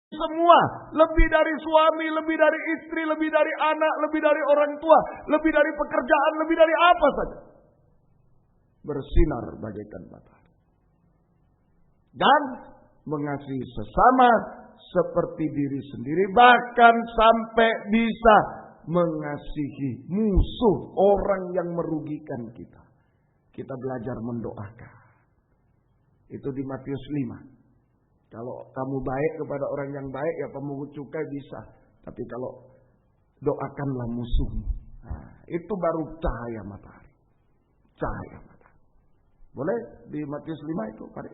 semua, lebih dari suami, lebih dari istri, lebih dari anak, lebih dari orang tua, lebih dari pekerjaan, lebih dari apa saja. Bersinar bagaikan matahari. Dan mengasihi sesama seperti diri sendiri, bahkan sampai bisa mengasihi musuh, orang yang merugikan kita. Kita belajar mendoakan. Itu di Matius 5. Kalau kamu baik kepada orang yang baik, ya pemungut cukai bisa. Tapi kalau doakanlah musuhmu. Nah, itu baru cahaya matahari. Cahaya matahari. Boleh di Matius 5 itu, Pak?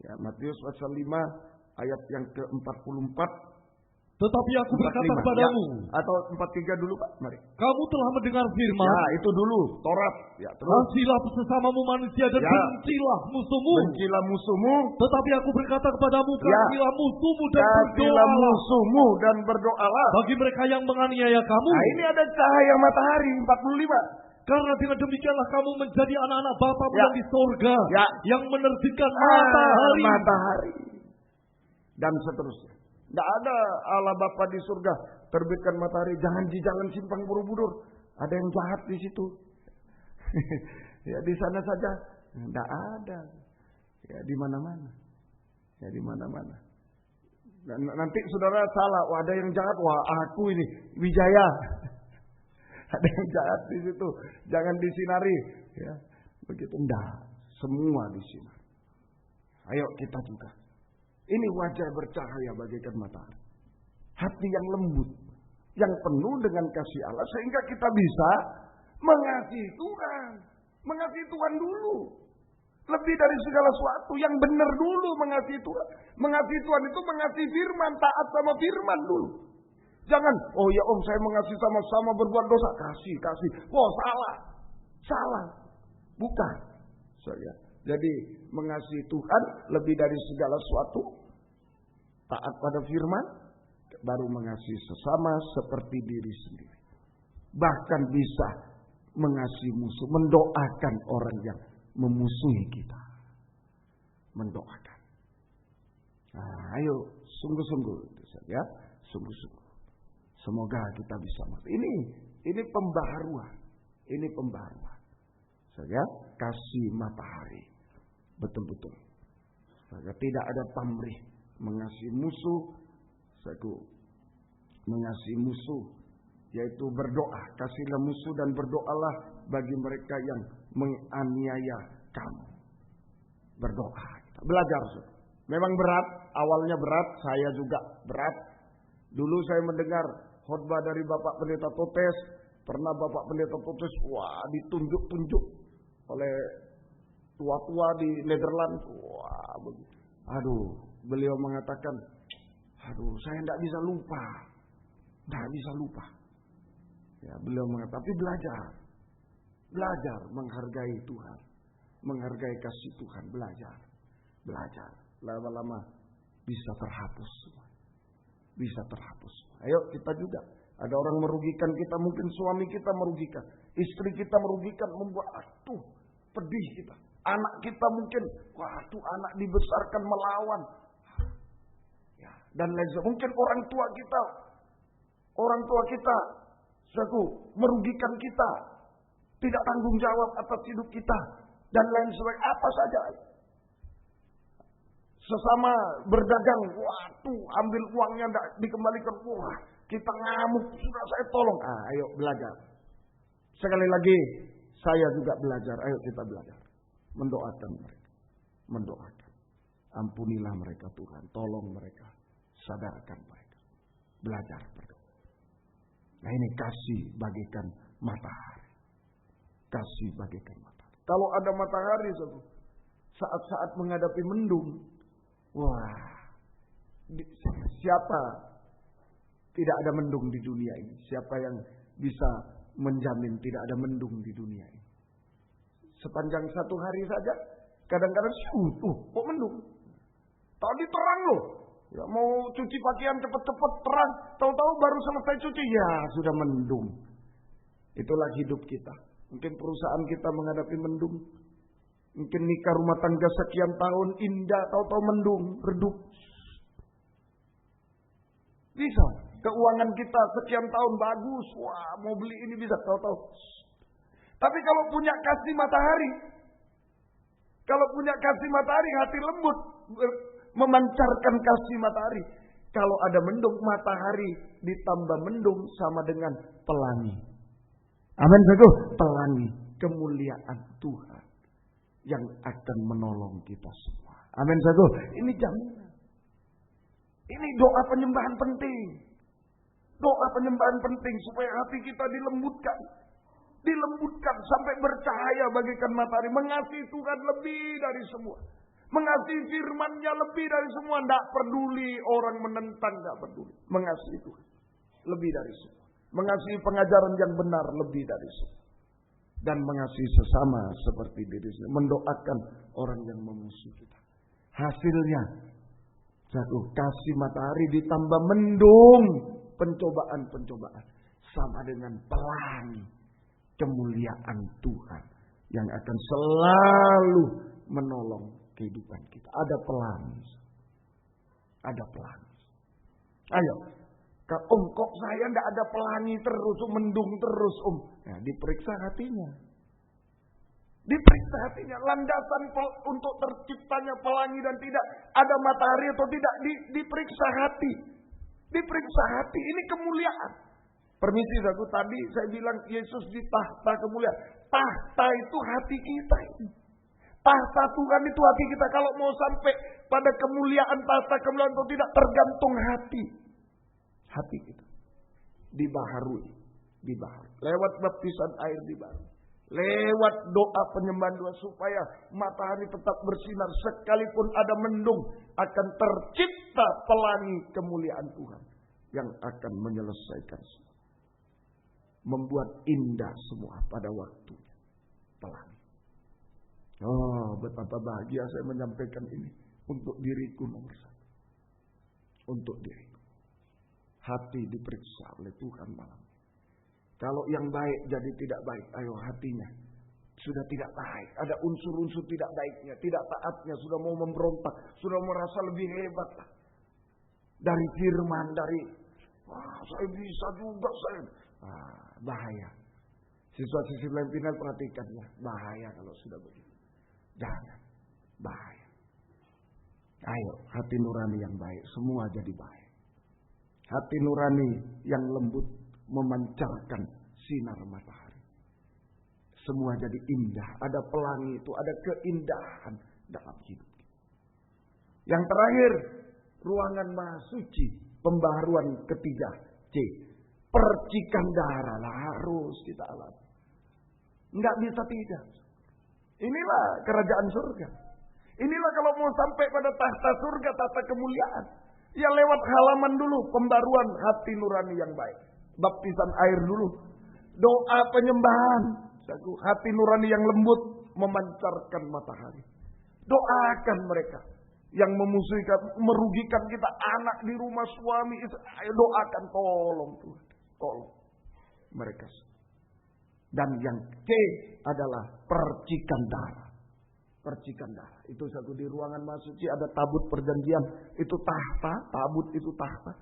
Ya, Matius pasal 5 ayat yang ke-44. Tetapi aku berkata kepadamu. Ya, atau 43 dulu, Pak, mari. Kamu telah mendengar firman. Ya, itu dulu, Taurat. Ya, terus. Kasihilah sesamamu manusia dan bencilah musuhmu. Bencilah musuhmu. Tetapi aku berkata kepadamu, kasihilah musuhmu dan kasihilah musuhmu dan berdoalah. Bagi mereka yang menganiaya kamu. Nah, ini ada cahaya matahari 45. Karena dengan demikianlah kamu menjadi anak-anak Bapamu yang di sorga, yang menerbitkan matahari. Dan seterusnya. Tidak ada Allah Bapa di surga terbitkan matahari. Jangan di jalan simpang Borobudur. Ada yang jahat di situ. Ya di sana saja. Tidak ada. Ya di mana-mana. Ya di mana-mana. Dan nanti saudara salah. Wah, ada yang jahat. Wah, aku ini Wijaya. Ada yang jahat di situ. Jangan disinari. Ya begitu. Tidak. Semua disinar. Ayo kita juga. Ini wajah bercahaya bagaikan matahari. Hati yang lembut. Yang penuh dengan kasih Allah. Sehingga kita bisa mengasihi Tuhan. Mengasihi Tuhan dulu. Lebih dari segala sesuatu. Yang benar dulu mengasihi Tuhan. Mengasihi Tuhan itu mengasihi firman. Taat sama firman dulu. Jangan, oh ya om saya mengasihi sama-sama berbuat dosa. Kasih. Oh salah. Bukan. Jadi mengasihi Tuhan lebih dari segala sesuatu. Taat pada firman. Baru mengasihi sesama seperti diri sendiri. Bahkan bisa mengasihi musuh. Mendoakan orang yang memusuhi kita. Mendoakan. Nah, ayo sungguh-sungguh. Ya, sungguh-sungguh. Semoga kita bisa mengerti. Ini pembaharuan. Ini pembaharuan. Saya kasih matahari. Betul-betul. Tidak ada pamrih. Mengasihi musuh. Mengasihi musuh. Yaitu berdoa. Kasihlah musuh dan berdoalah bagi mereka yang menganiaya kamu. Berdoa. Belajar. Memang berat. Awalnya berat. Saya juga berat. Dulu saya mendengar khotbah dari Bapak Pendeta Totes. Pernah Bapak Pendeta Totes. Wah, ditunjuk-tunjuk oleh tua-tua di Netherlands. Wah, begitu. Aduh, beliau mengatakan, saya tidak bisa lupa. Tidak bisa lupa. Ya, beliau mengatakan, tapi belajar menghargai Tuhan. Menghargai kasih Tuhan. Belajar. Lama-lama bisa terhapus semua. Bisa terhapus. Ayo kita juga. Ada orang merugikan kita. Mungkin suami kita merugikan. Istri kita merugikan. Membuat pedih kita. Anak kita mungkin. Anak dibesarkan melawan. Ya, dan lain sebagainya. Mungkin orang tua kita. Merugikan kita. Tidak tanggung jawab atas hidup kita. Dan lain sebagainya. Apa saja. Sesama berdagang, ambil uangnya tidak dikembalikan. Kita ngamuk, sudah saya tolong. Ayo belajar. Sekali lagi, saya juga belajar. Ayo kita belajar. Mendoakan mereka. Mendoakan. Ampunilah mereka Tuhan. Tolong mereka. Sadarkan mereka. Belajar berdoa. Nah ini kasih bagaikan matahari. Kasih bagaikan matahari. Kalau ada matahari, saat-saat menghadapi mendung, siapa tidak ada mendung di dunia ini? Siapa yang bisa menjamin tidak ada mendung di dunia ini? Sepanjang satu hari saja, kadang-kadang kok mendung? Tadi terang loh. Ya, mau cuci pakaian cepet-cepet terang, tahu-tahu baru selesai cuci, ya sudah mendung. Itulah hidup kita. Mungkin perusahaan kita menghadapi mendung. Mungkin nikah rumah tangga sekian tahun indah, tahu-tahu mendung, redup. Bisa. Keuangan kita sekian tahun bagus. Wah, mau beli ini bisa. Tahu-tahu. Tapi kalau punya kasih matahari. Kalau punya kasih matahari, hati lembut. Memancarkan kasih matahari. Kalau ada mendung, matahari ditambah mendung sama dengan pelangi. Amin, saudara. Pelangi kemuliaan Tuhan yang akan menolong kita semua. Amin, saudara. Ini jaminan. Ini doa penyembahan penting. Doa penyembahan penting supaya hati kita dilembutkan. Dilembutkan sampai bercahaya bagaikan matahari. Mengasihi Tuhan lebih dari semua. Mengasihi firman-Nya lebih dari semua. Tidak peduli orang menentang, tidak peduli. Mengasihi Tuhan lebih dari semua. Mengasihi pengajaran yang benar lebih dari semua. Dan mengasihi sesama seperti diri sendiri. Mendoakan orang yang memusuhi kita. Hasilnya jatuh kasih matahari ditambah mendung. Pencobaan-pencobaan. Sama dengan pelangi kemuliaan Tuhan. Yang akan selalu menolong kehidupan kita. Ada pelangi. Ada pelangi. Ayo. Kok saya tidak ada pelangi terus. Mendung terus Nah, diperiksa hatinya. Diperiksa hatinya. Landasan untuk terciptanya pelangi dan tidak ada matahari atau tidak. Diperiksa hati. Diperiksa hati. Ini kemuliaan. Permisi aku tadi saya bilang Yesus di tahta kemuliaan. Tahta itu hati kita ini. Tahta Tuhan itu hati kita. Kalau mau sampai pada kemuliaan tahta kemuliaan atau tidak tergantung hati. Hati kita. Dibaharui. Lewat baptisan air dibaharui. Lewat doa penyembahan doa supaya matahari tetap bersinar. Sekalipun ada mendung akan tercipta pelangi kemuliaan Tuhan. Yang akan menyelesaikan semua. Membuat indah semua pada waktunya. Pelangi. Oh, betapa bahagia saya menyampaikan ini. Untuk diriku nomor satu. Untuk diriku. Hati diperiksa oleh Tuhan malam. Kalau yang baik jadi tidak baik. Ayo hatinya. Sudah tidak baik. Ada unsur-unsur tidak baiknya. Tidak taatnya. Sudah mau memberontak. Sudah merasa lebih hebat. Dari firman. Dari. Wah, saya bisa juga. Bahaya. Siswa-siswa lain final perhatikan ya. Bahaya kalau sudah begitu. Jangan. Bahaya. Ayo. Hati nurani yang baik. Semua jadi baik. Hati nurani yang lembut. Memancarkan sinar matahari. Semua jadi indah. Ada pelangi itu. Ada keindahan dalam hidup. Yang terakhir. Ruangan maha suci. Pembaharuan ketiga. C. Percikan darah lah harus kita alami. Enggak bisa tidak. Inilah kerajaan surga. Inilah kalau mau sampai pada tahta surga, tahta kemuliaan. Ya lewat halaman dulu. Pembaruan hati nurani yang baik. Baptisan air dulu. Doa penyembahan. Hati nurani yang lembut. Memancarkan matahari. Doakan mereka. Yang memusuhi, merugikan kita. Anak di rumah suami. Ayo doakan. Tolong Tuhan. Tolong. Mereka. Dan yang C adalah percikan darah. Percikan darah. Itu satu di ruangan maha suci. Ada tabut perjanjian. Itu tahta. Tabut itu tahta.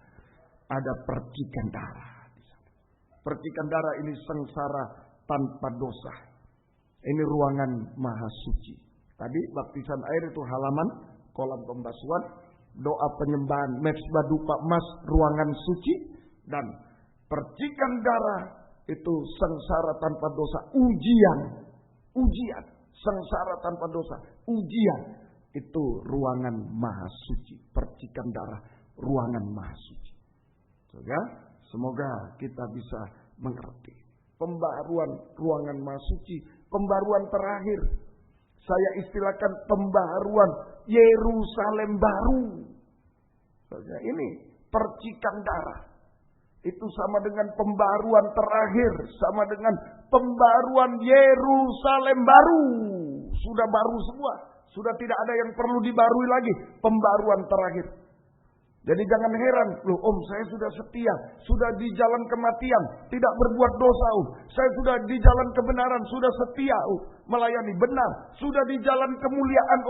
Ada percikan darah. Percikan darah ini sengsara tanpa dosa. Ini ruangan maha suci. Tadi baptisan air itu halaman, kolam pembasuhan, doa penyembahan, mezbah dupa emas, ruangan suci, dan percikan darah itu sengsara tanpa dosa. Ujian, sengsara tanpa dosa. Ujian itu ruangan maha suci. Percikan darah, ruangan maha suci. Semoga kita bisa mengerti. Pembaharuan ruangan maha suci. Pembaharuan terakhir. Saya istilahkan pembaharuan Yerusalem baru. Ini percikan darah. Itu sama dengan pembaharuan terakhir. Sama dengan pembaharuan Yerusalem baru. Sudah baru semua. Sudah tidak ada yang perlu dibarui lagi. Pembaharuan terakhir. Jadi jangan heran, loh Om saya sudah setia, sudah di jalan kematian, tidak berbuat dosa Saya sudah di jalan kebenaran, sudah setia melayani, benar. Sudah di jalan kemuliaan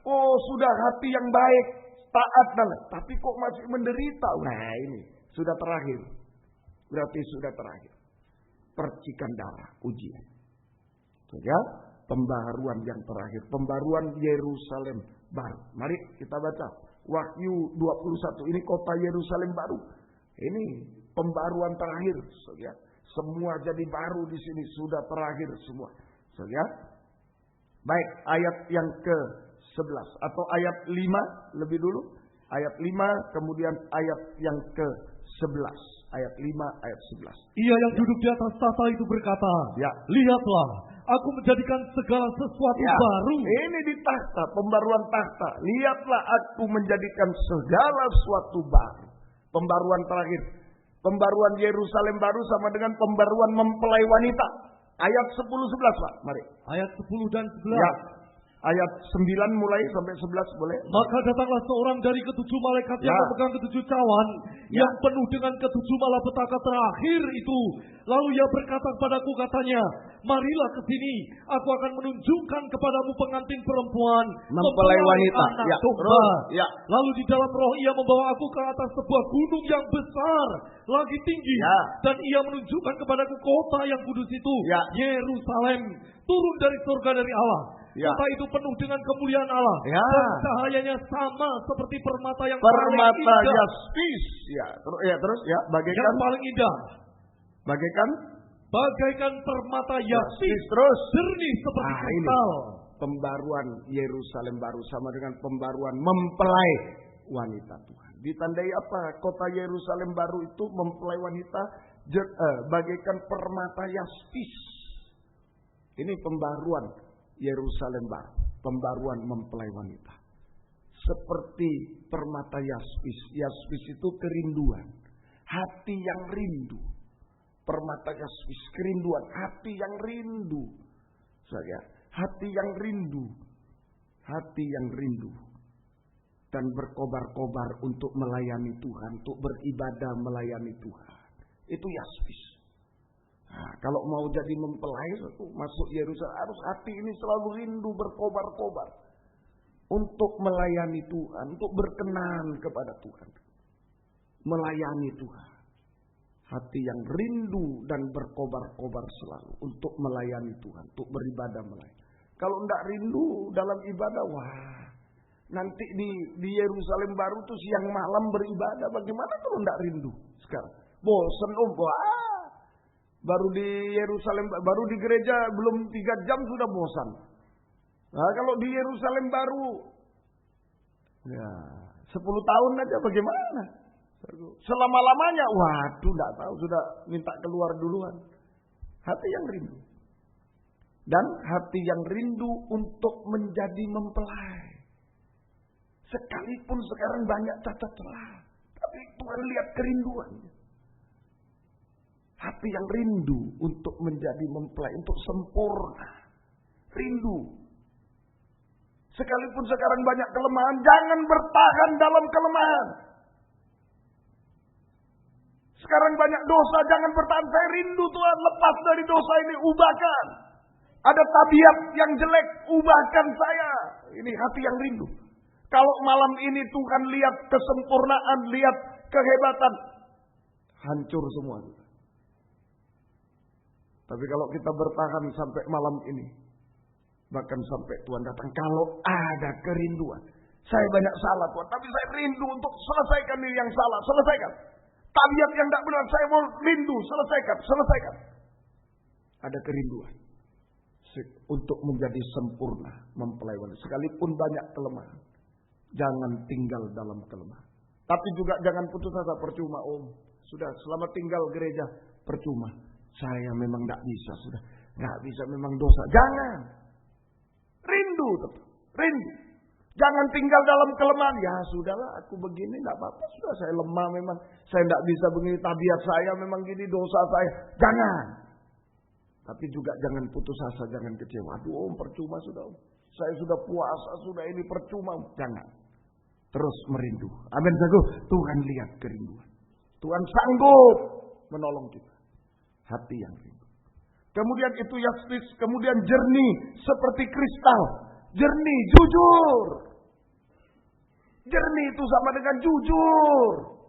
Oh sudah hati yang baik. taat dan tapi kok masih menderita. Nah ini sudah terakhir. Berarti sudah terakhir. Percikan darah, ujian. Ya, pembaharuan yang terakhir, pembaruan Yerusalem baru. Mari kita baca Wahyu 21. Ini kota Yerusalem baru. Ini pembaruan terakhir, ya. Semua jadi baru di sini, sudah terakhir semua. Ya. Baik, ayat yang ke-11 atau ayat 5 lebih dulu. Ayat 5 kemudian ayat yang ke-11. Ayat 5 ayat 11. Ia yang duduk di atas tahta itu berkata, lihatlah, aku menjadikan segala sesuatu baru. Ini di tahta, pembaruan tahta. Lihatlah, aku menjadikan segala sesuatu baru. Pembaruan terakhir. Pembaruan Yerusalem baru sama dengan pembaruan mempelai wanita. Ayat 10-11 Pak, mari. Ayat 10 dan 11. Ya. Ayat 9 mulai sampai 11 boleh. Maka datanglah seorang dari ketujuh malaikat yang memegang ketujuh cawan, yang penuh dengan ketujuh malapetaka terakhir itu. Lalu ia berkata kepadaku, katanya, marilah ke sini, aku akan menunjukkan kepadamu pengantin perempuan, mempelai wanita. Anak domba. Lalu di dalam roh ia membawa aku ke atas sebuah gunung yang besar, lagi tinggi, dan ia menunjukkan kepadaku kota yang kudus itu, Yerusalem, turun dari surga dari Allah. Kota itu penuh dengan kemuliaan Allah. Dan cahayanya sama seperti permata yang paling indah. Yaspis. Terus bagaikan yang paling indah. Bagaikan permata yaspis. Terus jernih seperti kristal. Pembaruan Yerusalem baru sama dengan pembaruan mempelai wanita Tuhan. Ditandai apa? Kota Yerusalem baru itu mempelai wanita bagaikan permata yaspis. Ini pembaruan Yerusalem baru, pembaruan mempelai wanita. Seperti permata yaspis. Yaspis itu kerinduan. Hati yang rindu. Permata yaspis, kerinduan. Hati yang rindu. Hati yang rindu. Hati yang rindu. Dan berkobar-kobar untuk melayani Tuhan. Untuk beribadah melayani Tuhan. Itu yaspis. Nah, kalau mau jadi mempelai masuk Yerusalem harus hati ini selalu rindu berkobar-kobar untuk melayani Tuhan, untuk berkenan kepada Tuhan, melayani Tuhan. Hati yang rindu dan berkobar-kobar selalu untuk melayani Tuhan, untuk beribadah melayani. Kalau tidak rindu dalam ibadah, nanti di Yerusalem baru tuh siang malam beribadah, bagaimana kalau tidak rindu sekarang? Bosan baru di Yerusalem, baru di gereja belum 3 jam sudah bosan. Nah, kalau di Yerusalem baru 10 tahun aja bagaimana? Selama-lamanya, waduh enggak tahu, sudah minta keluar duluan. Hati yang rindu. Dan hati yang rindu untuk menjadi mempelai. Sekalipun sekarang banyak cacat celah, tapi Tuhan lihat kerinduannya. Hati yang rindu untuk menjadi mempelai, untuk sempurna. Rindu. Sekalipun sekarang banyak kelemahan, jangan bertahan dalam kelemahan. Sekarang banyak dosa, jangan bertahan. Saya rindu Tuhan, lepas dari dosa ini, ubahkan. Ada tabiat yang jelek, ubahkan saya. Ini hati yang rindu. Kalau malam ini Tuhan lihat kesempurnaan, lihat kehebatan, hancur semua. Tapi kalau kita bertahan sampai malam ini, bahkan sampai Tuhan datang, kalau ada kerinduan. Saya banyak salah Tuhan, tapi saya rindu untuk selesaikan ini yang salah, selesaikan. Tabiat yang tidak benar, saya mau rindu, selesaikan. Ada kerinduan untuk menjadi sempurna, mempelai wanita. Sekalipun banyak kelemahan, jangan tinggal dalam kelemahan. Tapi juga jangan putus asa, percuma sudah selamat tinggal gereja, percuma. Saya memang tidak bisa, sudah nggak bisa, memang dosa. Jangan rindu, tetap rindu. Jangan tinggal dalam kelemahan. Ya sudahlah, aku begini tidak apa-apa. Sudah saya lemah memang, saya tidak bisa begini. Tabiat saya memang gini, dosa saya. Jangan. Tapi juga jangan putus asa, jangan kecewa. Aduh percuma sudah. Saya sudah puasa, sudah ini percuma. Jangan. Terus merindu. Amin. Tuhan lihat kerinduan. Tuhan sanggup menolong kita. Hati yang rindu. Kemudian itu yaspis, kemudian jernih seperti kristal. Jernih, jujur. Jernih itu sama dengan jujur.